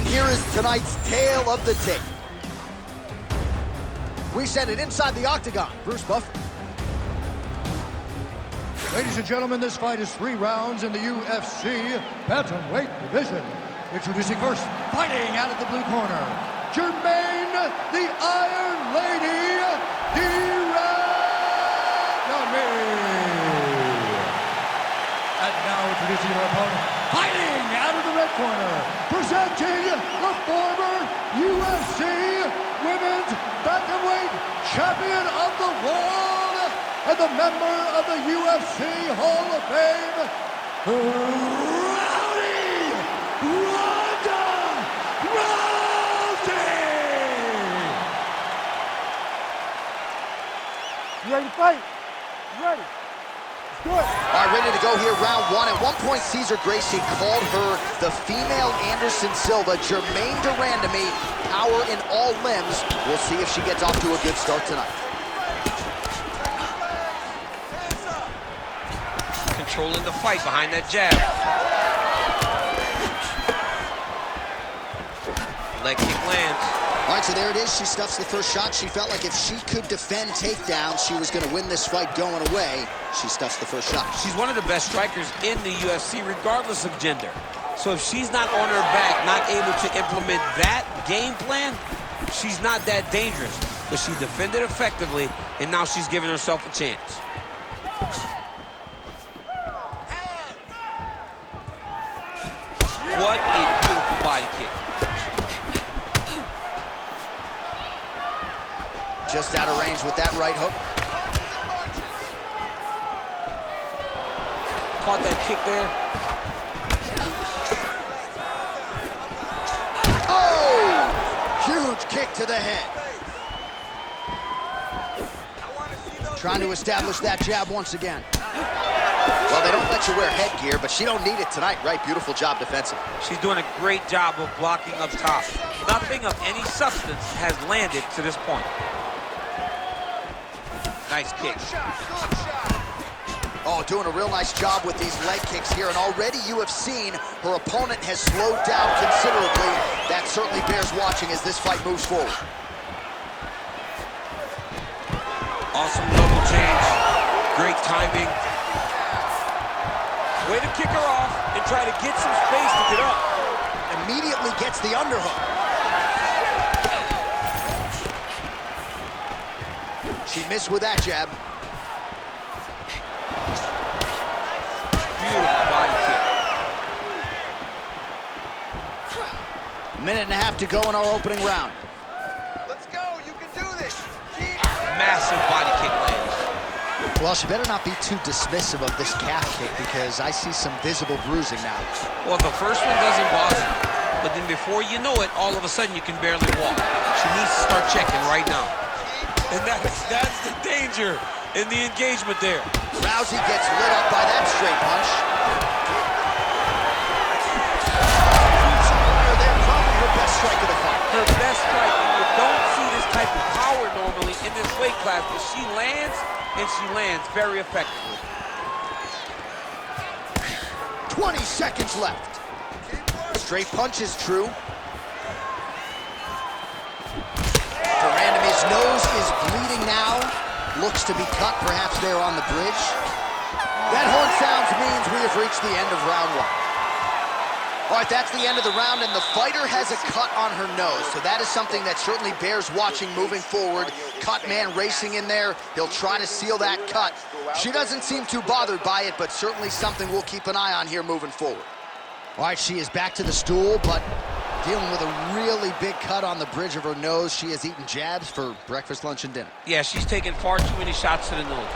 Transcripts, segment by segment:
Here is tonight's tale of the tape. We send it inside the octagon. Bruce Buffer. Ladies and gentlemen, this fight is 3 rounds in the UFC bantamweight division. Introducing first, fighting out of the blue corner, Jermaine the Iron Lady Diradami. And now introducing your opponent, fighting out of the red corner, presenting the former UFC Women's Bantamweight Champion of the World and the member of the UFC Hall of Fame, Rowdy Ronda Rousey! You ready to fight? You ready? All right, ready to go here, round 1. At one point, Cesar Gracie called her the female Anderson Silva. Jermaine Diradami, power in all limbs. We'll see if she gets off to a good start tonight. Controlling the fight behind that jab. Leg kick lands. All right, so there it is. She stuffs the first shot. She felt like if she could defend takedown, she was going to win this fight going away. She stuffs the first shot. She's one of the best strikers in the UFC, regardless of gender. So if she's not on her back, not able to implement that game plan, she's not that dangerous. But she defended effectively, and now she's giving herself a chance. What a beautiful body kick. Just out of range with that right hook. Caught that kick there. Oh! Huge kick to the head. Trying to establish that jab once again. Well, they don't let you wear headgear, but she don't need it tonight, right? Beautiful job defensively. She's doing a great job of blocking up top. Nothing of any substance has landed to this point. Nice kick. Oh, doing a real nice job with these leg kicks here, and already you have seen her opponent has slowed down considerably. That certainly bears watching as this fight moves forward. Awesome double change. Great timing. Way to kick her off and try to get some space to get up. Immediately gets the underhook. She missed with that jab. Beautiful body kick. Minute and a half to go in our opening round. Let's go, you can do this. Massive body kick lands. Well, she better not be too dismissive of this calf kick because I see some visible bruising now. Well, the first one doesn't bother you, but then before you know it, all of a sudden you can barely walk. She needs to start checking right now. And that's the danger in the engagement there. Rousey gets lit up by that straight punch. They're probably her best strike of the fight. Her best strike, and you don't see this type of power normally in this weight class, but she lands, and she lands very effectively. 20 seconds left. Straight punch is true. Diradami's nose is bleeding now. Looks to be cut, perhaps there on the bridge. That horn sounds means we have reached the end of round 1. All right, that's the end of the round, and the fighter has a cut on her nose, so that is something that certainly bears watching moving forward. Cut man racing in there. He'll try to seal that cut. She doesn't seem too bothered by it, but certainly something we'll keep an eye on here moving forward. All right, she is back to the stool, but dealing with a really big cut on the bridge of her nose. She has eaten jabs for breakfast, lunch, and dinner. Yeah, she's taken far too many shots to the nose.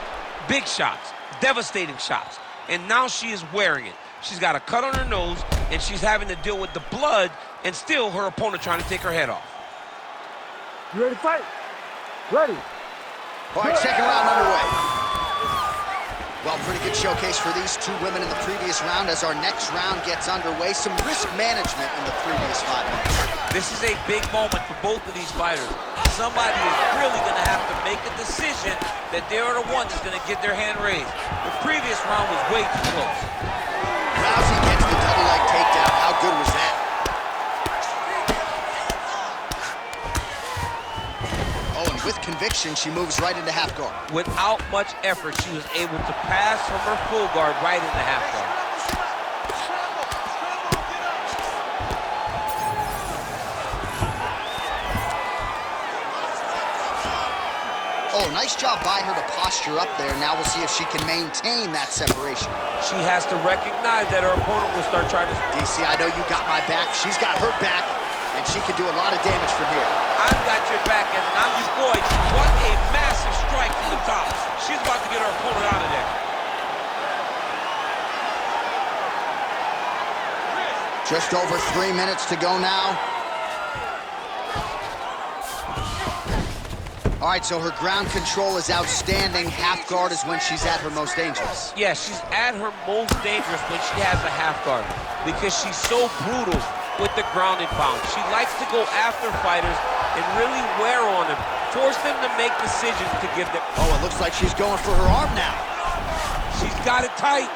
Big shots, devastating shots, and now she is wearing it. She's got a cut on her nose, and she's having to deal with the blood, and still her opponent trying to take her head off. You ready to fight? Ready. All right, second round underway. Well, pretty good showcase for these two women in the previous round as our next round gets underway. Some risk management in the previous 5 minutes. This is a big moment for both of these fighters. Somebody is really going to have to make a decision that they are the one that's going to get their hand raised. The previous round was way too close. Rousey gets the double leg takedown. How good was that? with conviction, she moves right into half guard. Without much effort, she was able to pass from her full guard right into half guard. Oh, nice job by her to posture up there. Now we'll see if she can maintain that separation. She has to recognize that her opponent will start trying to... DC, I know you got my back. She's got her back, and she can do a lot of damage from here. I've got your back, and I'm your boy. What a massive strike from the top. She's about to get her opponent out of there. Just over 3 minutes to go now. All right, so her ground control is outstanding. Half guard is when she's at her most dangerous. Yeah, she's at her most dangerous when she has a half guard because she's so brutal with the ground and pound. She likes to go after fighters and really wear on them, force them to make decisions to give them... Oh, it looks like she's going for her arm now. She's got it tight.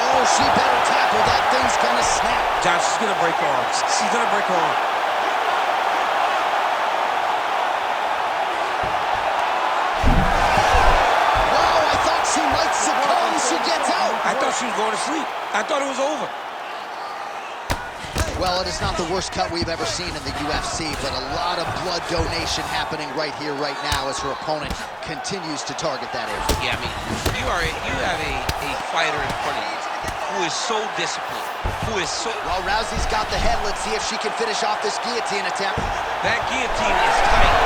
Oh, she better tackle. That thing's gonna snap. John, she's gonna break her arm. She's gonna break her arm. Wow, I thought she might succumb. She gets out. I thought she was going to sleep. I thought it was over. Well, it is not the worst cut we've ever seen in the UFC, but a lot of blood donation happening right here, right now, as her opponent continues to target that area. Yeah, I mean, you have a fighter in front of you who is so disciplined, who is so... Well, Rousey's got the head. Let's see if she can finish off this guillotine attempt. That guillotine is tight.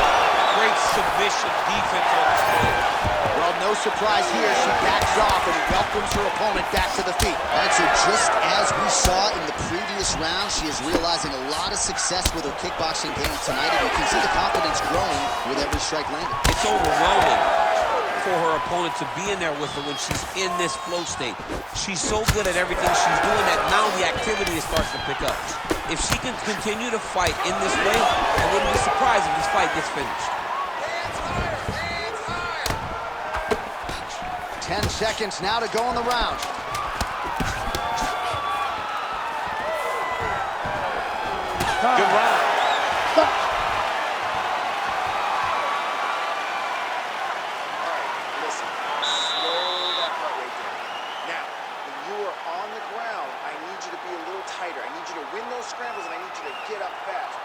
Great submission defense on display. Well, no surprise here. She backs off and welcomes her opponent back to the feet. All right, so just as we saw in the previous round, she is realizing a lot of success with her kickboxing game tonight, and you can see the confidence growing with every strike landed. It's overwhelming for her opponent to be in there with her when she's in this flow state. She's so good at everything she's doing that now the activity is starting to pick up. If she can continue to fight in this way, I wouldn't be surprised if this fight gets finished. 10 seconds now to go in the round. Good round. Listen, slow that part right there. Now, when you are on the ground, I need you to be a little tighter. I need you to win those scrambles, and I need you to get up fast.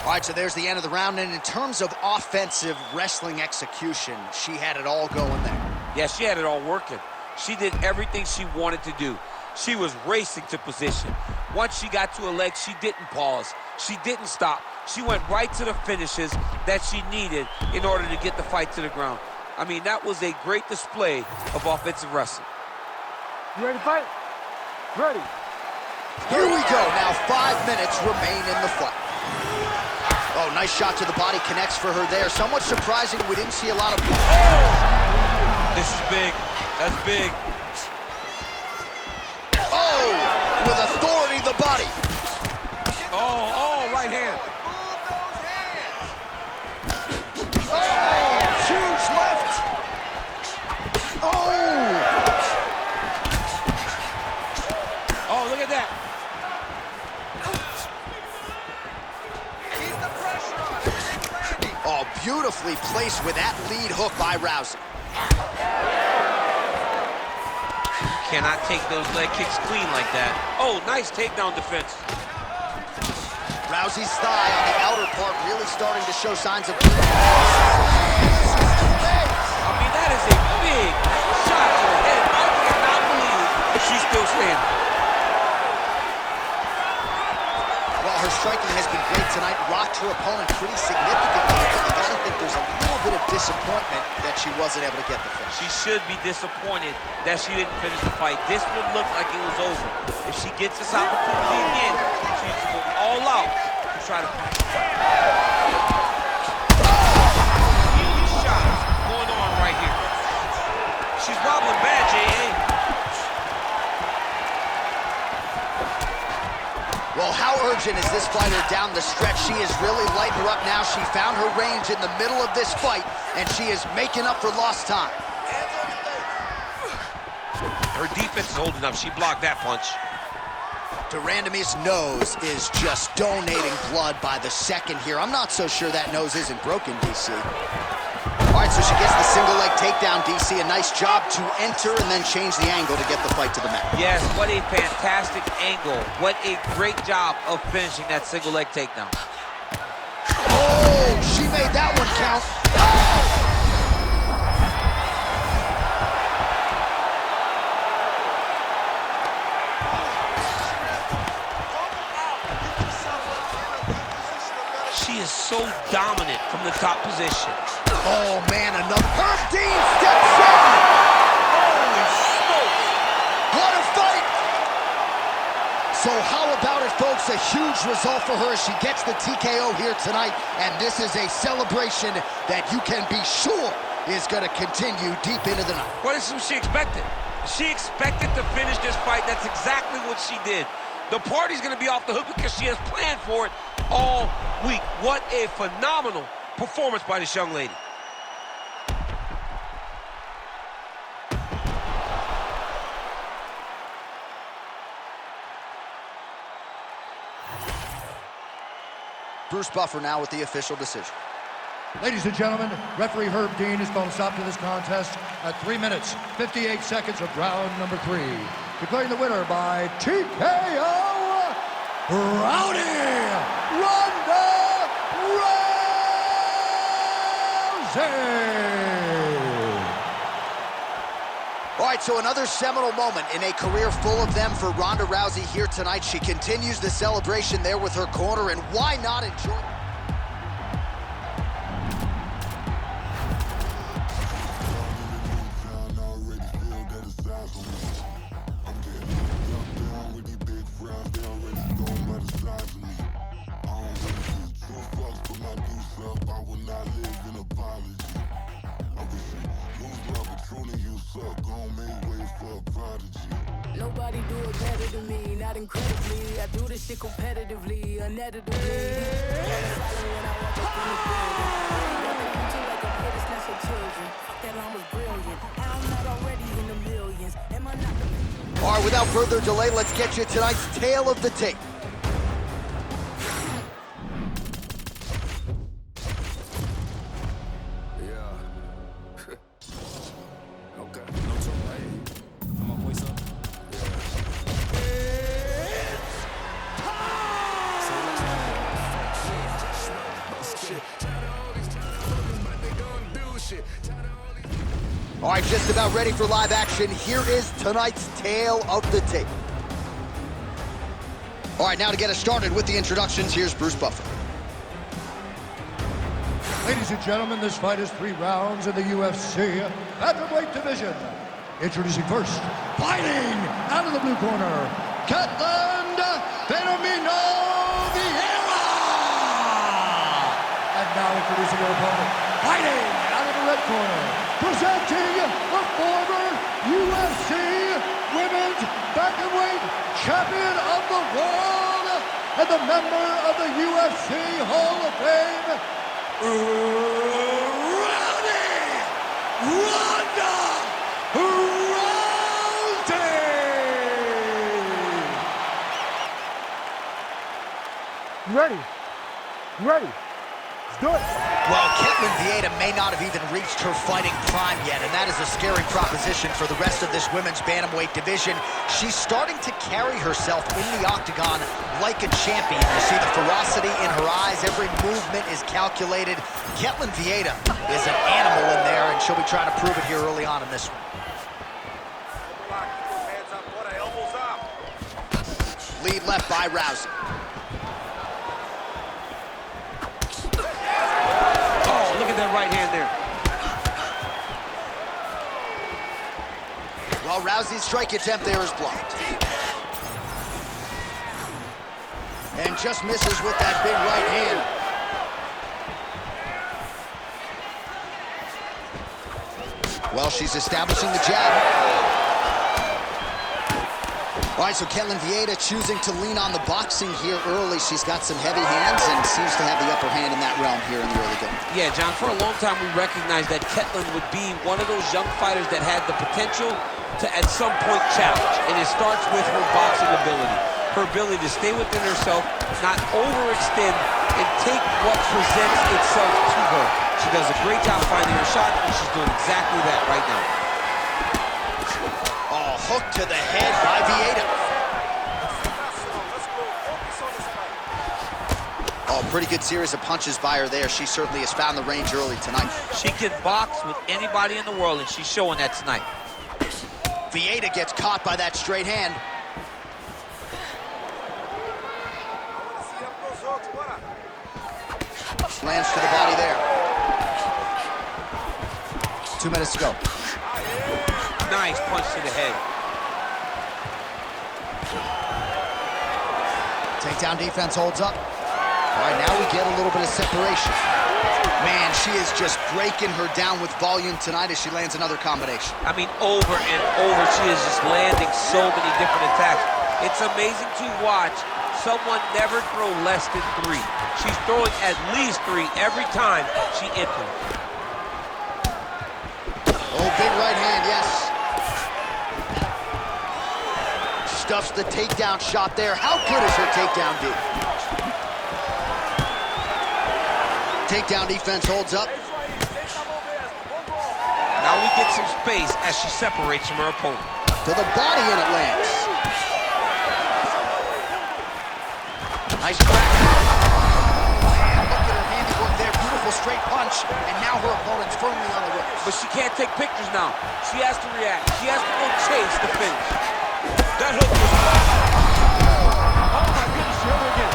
All right, so there's the end of the round, and in terms of offensive wrestling execution, she had it all going there. Yeah, she had it all working. She did everything she wanted to do. She was racing to position. Once she got to her legs, she didn't pause. She didn't stop. She went right to the finishes that she needed in order to get the fight to the ground. I mean, that was a great display of offensive wrestling. You ready to fight? Ready. Here we go. Now 5 minutes remain in the fight. Oh, nice shot to the body. Connects for her there. Somewhat surprising we didn't see a lot of... This is big. That's big. Oh, with authority, the body. Oh, right hand. Oh, huge left. Oh, look at that. Keep the pressure on. Everything's landing. Oh, beautifully placed with that lead hook by Rousey. Cannot take those leg kicks clean like that. Oh, nice takedown defense. Rousey's thigh on the outer part really starting to show signs of... I mean, that is a big shot to the head. I cannot believe she's still standing. Well, her striking has been great tonight. Rocked her opponent pretty significantly. I gotta think there's a little bit of disappointment that she wasn't able to get the finish. She should be disappointed that she didn't finish the fight. This would look like it was over. If she gets this opportunity again, she's going all out to try to... Huge shots going on right here. She's wobbling bad, J.A. Well, how urgent is this fighter down the stretch? She is really lighting her up now. She found her range in the middle of this fight, and she is making up for lost time. Her defense is holding up. She blocked that punch. De Randamie's nose is just donating blood by the second here. I'm not so sure that nose isn't broken, DC. All right, so she gets the single leg takedown, DC. A nice job to enter and then change the angle to get the fight to the mat. Yes, what a fantastic angle. What a great job of finishing that single leg takedown. Oh, she made that one count. Oh! She is so dominant from the top position. Oh, man, another. Herb Dean steps in. Holy smokes. What a fight. So how about it, folks? A huge result for her. She gets the TKO here tonight, and this is a celebration that you can be sure is going to continue deep into the night. What is she expected? She expected to finish this fight. That's exactly what she did. The party's going to be off the hook because she has planned for it all week. What a phenomenal performance by this young lady. Bruce Buffer now with the official decision. Ladies and gentlemen, referee Herb Dean has called a stop to this contest at 3 minutes, 58 seconds of round number 3. Declaring the winner by TKO, Rowdy Ronda Rousey! All right, so another seminal moment in a career full of them for Ronda Rousey here tonight. She continues the celebration there with her corner, and why not enjoy? Nobody do it better than me, not incredibly. I do this shit competitively, uneditably. All right, without further delay, let's get you tonight's tale of the tape. All right, just about ready for live action. Here is tonight's tale of the tape. All right, now to get us started with the introductions, here's Bruce Buffer. Ladies and gentlemen, this fight is 3 rounds in the UFC featherweight division. Introducing first, fighting out of the blue corner, Ketland Phenomenal Vieira! And now introducing her opponent, fighting out of the red corner, presenting the former UFC Women's Bantamweight Champion of the World and the member of the UFC Hall of Fame, Rowdy Ronda Rousey! You ready? You ready? Let's do it. Well, Ketland Vieira may not have even reached her fighting prime yet, and that is a scary proposition for the rest of this women's bantamweight division. She's starting to carry herself in the octagon like a champion. You see the ferocity in her eyes. Every movement is calculated. Ketland Vieira is an animal in there, and she'll be trying to prove it here early on in this one. Lead left by Rousey. That right hand there. Well, Rousey's strike attempt there is blocked. And just misses with that big right hand. Well, she's establishing the jab. All right, so Ketland Vieira choosing to lean on the boxing here early. She's got some heavy hands and seems to have the upper hand in that realm here in the early game. Yeah, John, for a long time we recognized that Ketland would be one of those young fighters that had the potential to at some point challenge, and it starts with her boxing ability. her ability to stay within herself, not overextend, and take what presents itself to her. She does a great job finding her shot, and she's doing exactly that right now. Oh, hook to the head by Vieira. Oh, pretty good series of punches by her there. She certainly has found the range early tonight. She can box with anybody in the world, and she's showing that tonight. Vieira gets caught by that straight hand. Lands to the body there. 2 minutes to go. Nice punch to the head. Takedown defense holds up. All right, now we get a little bit of separation. Man, she is just breaking her down with volume tonight as she lands another combination. I mean, over and over, she is just landing so many different attacks. It's amazing to watch someone never throw less than 3. She's throwing at least 3 every time she enters. Oh, big right hand, yes. Stuffs the takedown shot there. How good is her takedown D? Takedown defense holds up. Now we get some space as she separates from her opponent. To the body and it lands. Nice crack. Man, look at her handiwork there. Beautiful straight punch. And now her opponent's firmly on the ropes. But she can't take pictures now. She has to react. She has to go chase the finish. That hook was... Oh my goodness, here we go.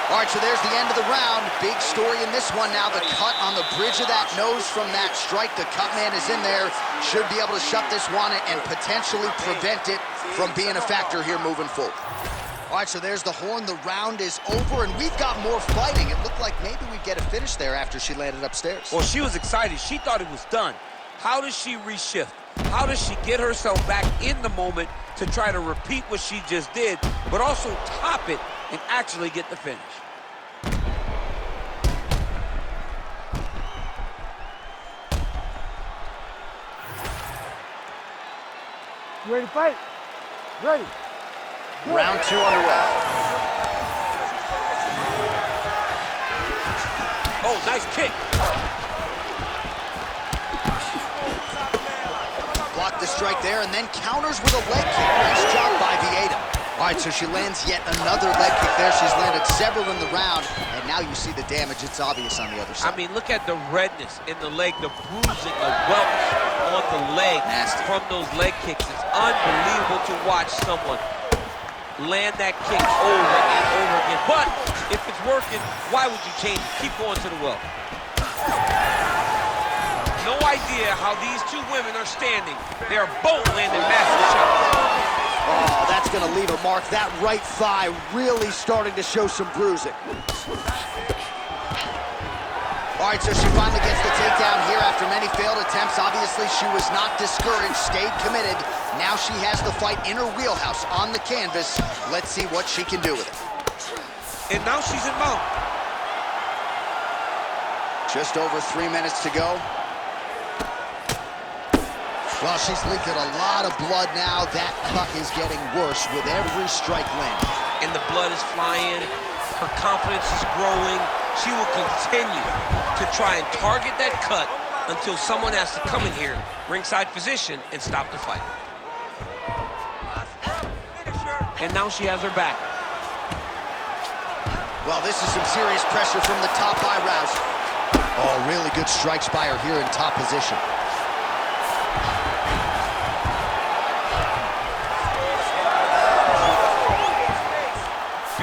All right, so there's the end of the round. Big story in this one now. The cut on the bridge of that nose from that strike. The cut man is in there. Should be able to shut this one and potentially prevent it from being a factor here moving forward. All right, so there's the horn. The round is over, and we've got more fighting. It looked like maybe we'd get a finish there after she landed upstairs. Well, she was excited. She thought it was done. How does she reshift? How does she get herself back in the moment to try to repeat what she just did, but also top it and actually get the finish? You ready to fight? Ready. Go. Round 2 underway. Oh, nice kick. Blocked the strike there and then counters with a leg kick. Nice job by Vieira. All right, so she lands yet another leg kick there. She's landed several in the round, and now you see the damage. It's obvious on the other side. I mean, look at the redness in the leg, the bruising, the welts on the leg. Nasty. From those leg kicks. It's unbelievable to watch someone land that kick over and over again. But if it's working, why would you change it? Keep going to the well. No idea how these two women are standing. They are both landing massive shots. Oh, that's going to leave a mark. That right thigh really starting to show some bruising. All right, so she finally gets the takedown here after many failed attempts. Obviously, she was not discouraged, stayed committed. Now she has the fight in her wheelhouse on the canvas. Let's see what she can do with it. And now she's in mount. Just over 3 minutes to go. Well, she's leaking a lot of blood now. That cut is getting worse with every strike landed. And the blood is flying. Her confidence is growing. She will continue to try and target that cut until someone has to come in here, ringside position, and stop the fight. And now she has her back. Well, this is some serious pressure from the top by Rouse. Oh, really good strikes by her here in top position.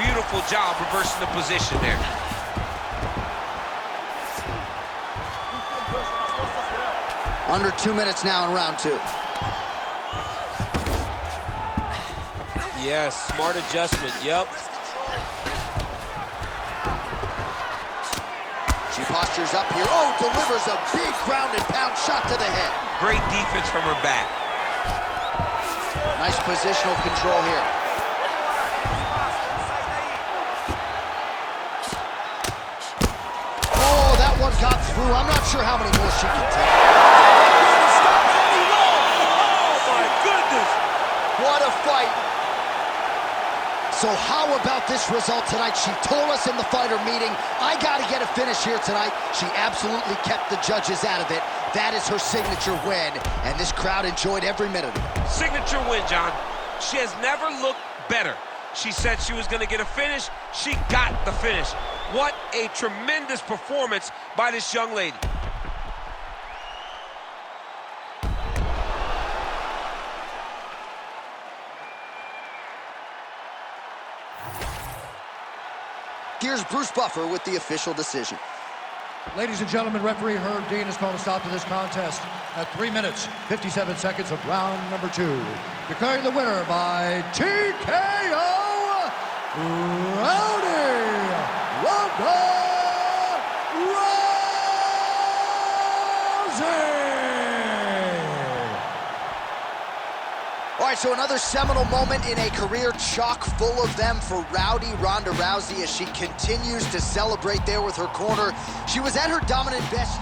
Beautiful job reversing the position there. Under 2 minutes now in round 2. Yes, smart adjustment, yep. She postures up here. Oh, delivers a big ground and pound shot to the head. Great defense from her back. Nice positional control here. Oh, that one got through. I'm not sure how many more she can take. So how about this result tonight? She told us in the fighter meeting, I got to get a finish here tonight. She absolutely kept the judges out of it. That is her signature win, and this crowd enjoyed every minute of it. Signature win, John. She has never looked better. She said she was going to get a finish. She got the finish. What a tremendous performance by this young lady. Here's Bruce Buffer with the official decision. Ladies and gentlemen, referee Herb Dean has called a stop to this contest at 3 minutes, 57 seconds of round number 2. Declaring the winner by TKO, Rowdy Ronda Rousey! All right, so another seminal moment in a career chock full of them for Rowdy Ronda Rousey as she continues to celebrate there with her corner. She was at her dominant best.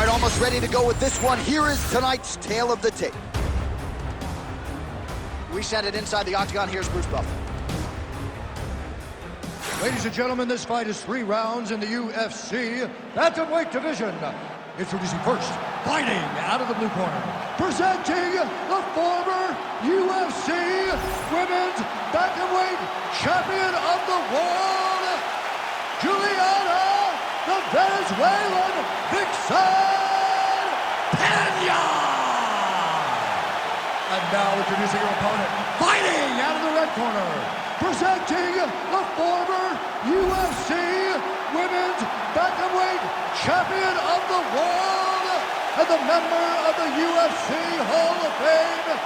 Almost ready to go with this one. Here is tonight's tale of the tape. We send it inside the octagon. Here's Bruce Buffer. Ladies and gentlemen, this fight is 3 rounds in the UFC bantamweight division. Introducing first, fighting out of the blue corner, presenting the former UFC Women's Bantamweight Champion of the World, Juliana the Venezuelan Vixen Pena! And now introducing her opponent, fighting out of the red corner, presenting the former UFC Women's Bantamweight Champion of the World and the member of the UFC Hall of Fame,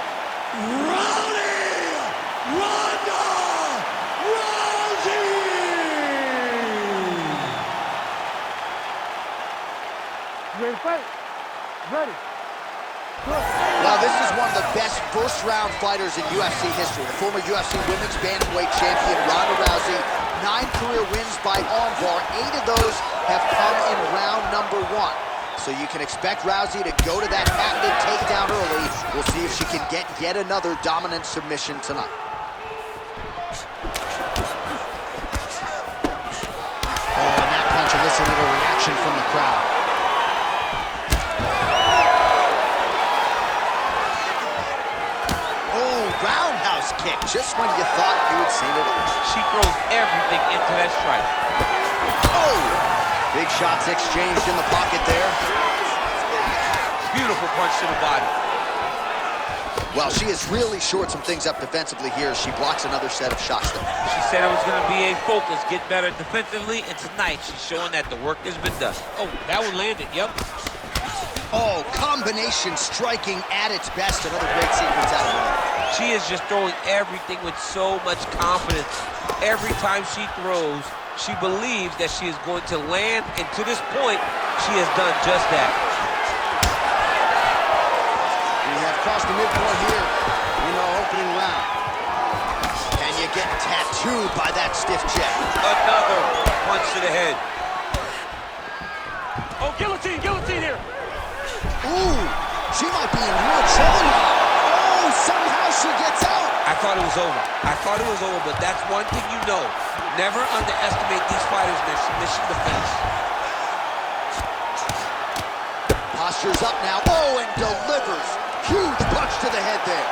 Rowdy Ronda Rousey! You ready to fight? Ready. Well, this is one of the best first-round fighters in UFC history. The former UFC Women's Bantamweight Champion, Ronda Rousey, 9 career wins by armbar. 8 of those have come in round number 1. So you can expect Rousey to go to that patented takedown early. We'll see if she can get yet another dominant submission tonight. Oh, and that punch elicited a reaction from the crowd. Roundhouse kick, just when you thought you had seen it all. She throws everything into that strike. Oh! Big shots exchanged in the pocket there. Beautiful punch to the body. Well, she has really shored some things up defensively here as she blocks another set of shots there. She said it was going to be a focus, get better defensively, and tonight she's showing that the work has been done. Oh, that one landed, yep. Oh, combination striking at its best. Another great sequence out of her. She is just throwing everything with so much confidence. Every time she throws, she believes that she is going to land, and to this point, she has done just that. We have crossed the midpoint here in our opening round. Can you get tattooed by that stiff jab? Another punch to the head. Oh, guillotine, guillotine here. Ooh, she might be in real trouble now. Oh, somehow she gets out. I thought it was over. I thought it was over, but that's one thing you know. Never underestimate these fighters in their submission defense. Posture's up now. Oh, and delivers. Huge punch to the head there.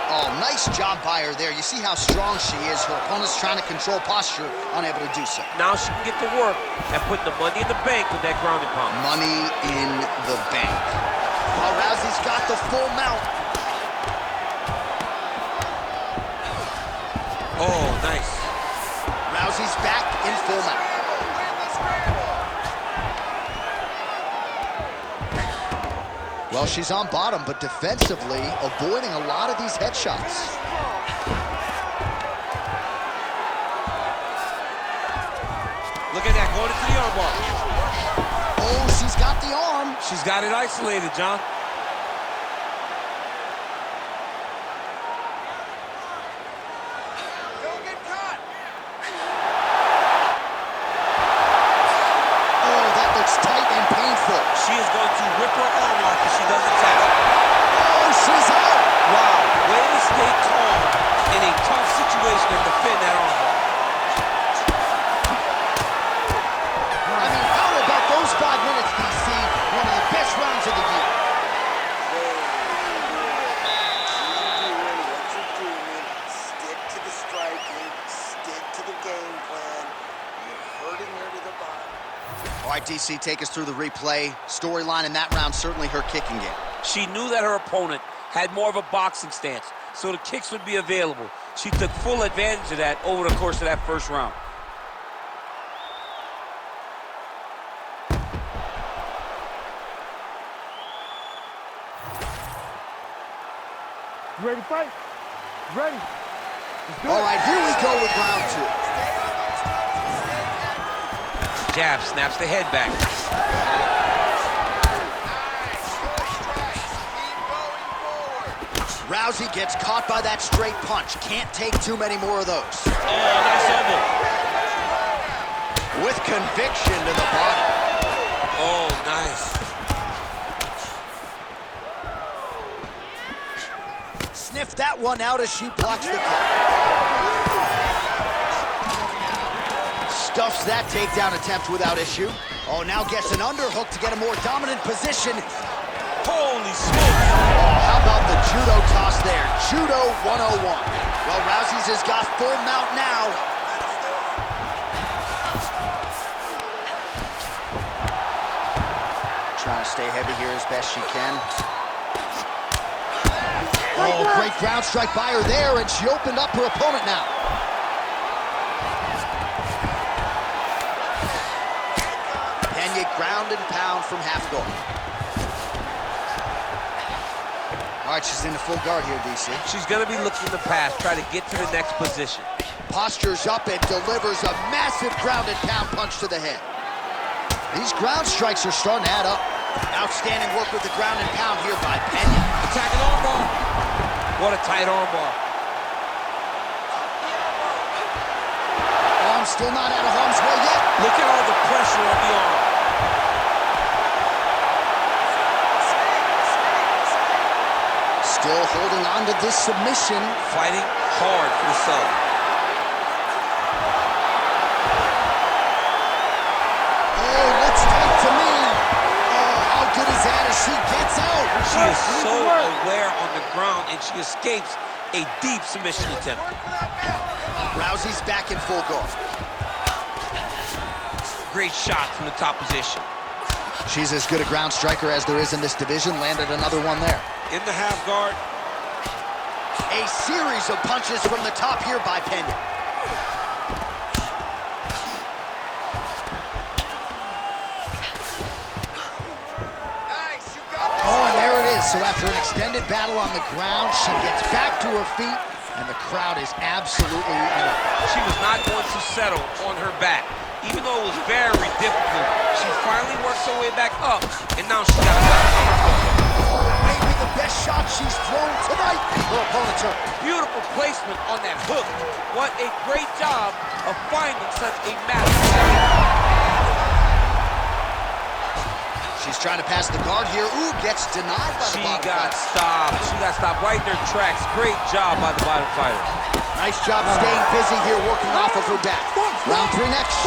Oh, nice job by her there. You see how strong she is. Her opponent's trying to control posture, unable to do so. Now she can get to work and put the money in the bank with that grounding pound. Money in the bank. Well, Rousey's got the full mount. Oh, nice. Rousey's back in full mount. Well, she's on bottom, but defensively avoiding a lot of these headshots. Look at that, going into the armbar. Oh, she's got the arm. She's got it isolated, John. Don't get caught. Oh, that looks tight and painful. She is going to rip her arm off if she doesn't tap. Oh, she's out. Wow, way to stay calm in a tough situation and defend that armbar. I mean, how about those 5 minutes, DC? One of the best rounds of the year. What you're doing, stick to the striking, stick to the game plan. You're hurting her to the bottom. All right, DC, take us through the replay. Storyline in that round, certainly her kicking game. She knew that her opponent had more of a boxing stance, so the kicks would be available. She took full advantage of that over the course of that first round. You ready to fight? Ready. Let's do All it. right, here we go with round 2. Jab snaps the head back. Rousey gets caught by that straight punch. Can't take too many more of those. Oh, nice elbow. With conviction to the body. Oh, nice. Sniff that one out as she blocks the kick. Stuffs that takedown attempt without issue. Oh, now gets an underhook to get a more dominant position. Holy smokes. How about the judo toss there? Judo 101. Well, Rousey's has got full mount now. Trying to stay heavy here as best she can. Oh, great ground strike by her there, and she opened up her opponent now. Pena ground and pound from half guard. All right, she's into full guard here, DC. She's going to be looking to pass, try to get to the next position. Postures up and delivers a massive ground and pound punch to the head. These ground strikes are starting to add up. Outstanding work with the ground and pound here by Pena. Attacking armbar. What a tight armbar. Arm still not out of harm's way yet. Look at all the pressure on the arm. Still holding on to this submission. Fighting hard for the sub. Oh, looks tight to me. Oh, how good is that as she gets out? She is so aware on the ground, and she escapes a deep submission attempt. Rousey's back in full guard. Great shot from the top position. She's as good a ground striker as there is in this division. Landed another one there. In the half guard. A series of punches from the top here by Pena. Oh, and there it is. So after an extended battle on the ground, she gets back to her feet, and the crowd is absolutely in it. She was not going to settle on her back. Even though it was very difficult, she finally works her way back up, and now she got a Maybe the best shot she's thrown tonight. Her opponent's hurt. beautiful placement on that hook. What a great job of finding such a massive. She's trying to pass the guard here. Ooh, gets denied by the She bottom got fighter. stopped. She got stopped right in her tracks. Great job by the bottom fighter. Nice job staying busy here, working off of her back. Round 3 next.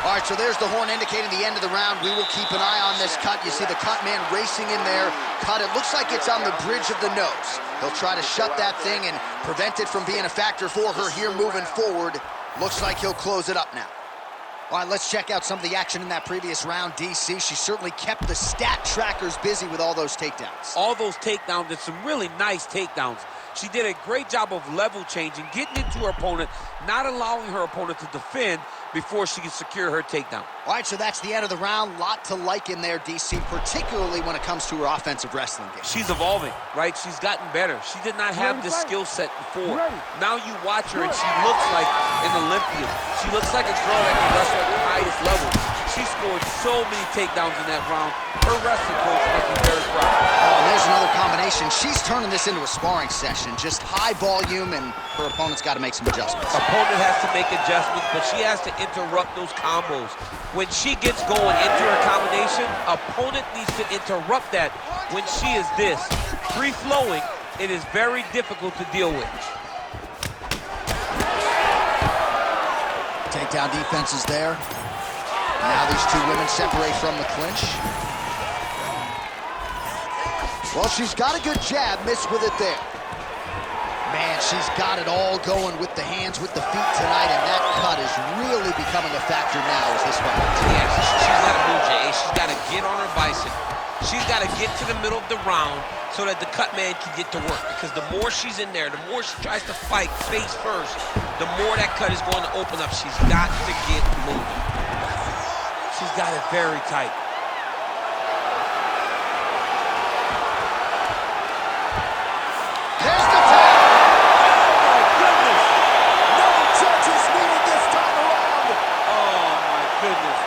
All right, so there's the horn indicating the end of the round. We will keep an eye on this cut. You see the cut man racing in there. Cut, it looks like it's on the bridge of the nose. He'll try to shut that thing and prevent it from being a factor for her here moving forward. Looks like he'll close it up now. All right, let's check out some of the action in that previous round. DC, she certainly kept the stat trackers busy with all those takedowns. All those takedowns and some really nice takedowns. She did a great job of level changing, getting into her opponent, not allowing her opponent to defend before she can secure her takedown. All right, so that's the end of the round. Lot to like in there, DC, particularly when it comes to her offensive wrestling game. She's evolving, right? She's gotten better. She did not have this skill set before. Now you watch her, and she looks like an Olympian. She looks like a girl that can wrestle at the highest level. She scored so many takedowns in that round. Her wrestling coach must be very proud. Oh, and there's another combination. She's turning this into a sparring session. Just high volume, and her opponent's got to make some adjustments. Opponent has to make adjustments, but she has to interrupt those combos. When she gets going into her combination, opponent needs to interrupt that. When she is this free-flowing, it is very difficult to deal with. Takedown defense is there. Now these two women separate from the clinch. Well, she's got a good jab, missed with it there. Man, she's got it all going with the hands, with the feet tonight, and that cut is really becoming a factor now as this fight. Yeah, she's got to move, Jay. She's got to get on her bison. She's got to get to the middle of the round so that the cut man can get to work. Because the more she's in there, the more she tries to fight face first, the more that cut is going to open up. She's got to get moving. She's got it very tight. There's the tap! Oh, my goodness! No judges needed this time around! Oh, my goodness.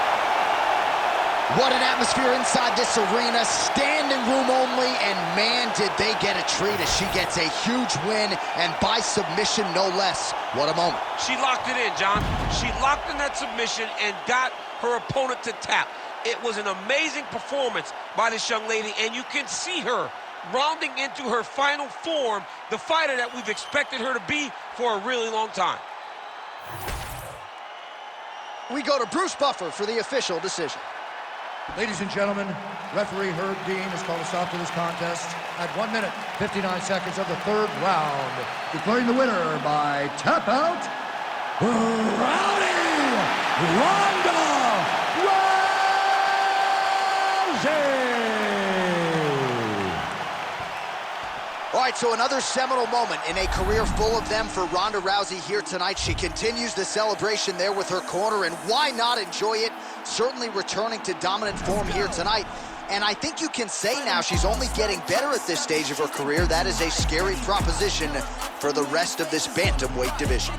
What an atmosphere inside this arena. Standing room only, and man, did they get a treat as she gets a huge win, and by submission, no less. What a moment. She locked it in, John. She locked in that submission and got her opponent to tap. It was an amazing performance by this young lady, and you can see her rounding into her final form, the fighter that we've expected her to be for a really long time. We go to Bruce Buffer for the official decision. Ladies and gentlemen, referee Herb Dean has called a stop to this contest at 1 minute, 59 seconds of the third round, declaring the winner by tap out, Rowdy Ronda Rousey! All right, so another seminal moment in a career full of them for Ronda Rousey here tonight. She continues the celebration there with her corner, and why not enjoy it? Certainly returning to dominant form here tonight. And I think you can say now she's only getting better at this stage of her career. That is a scary proposition for the rest of this bantamweight division.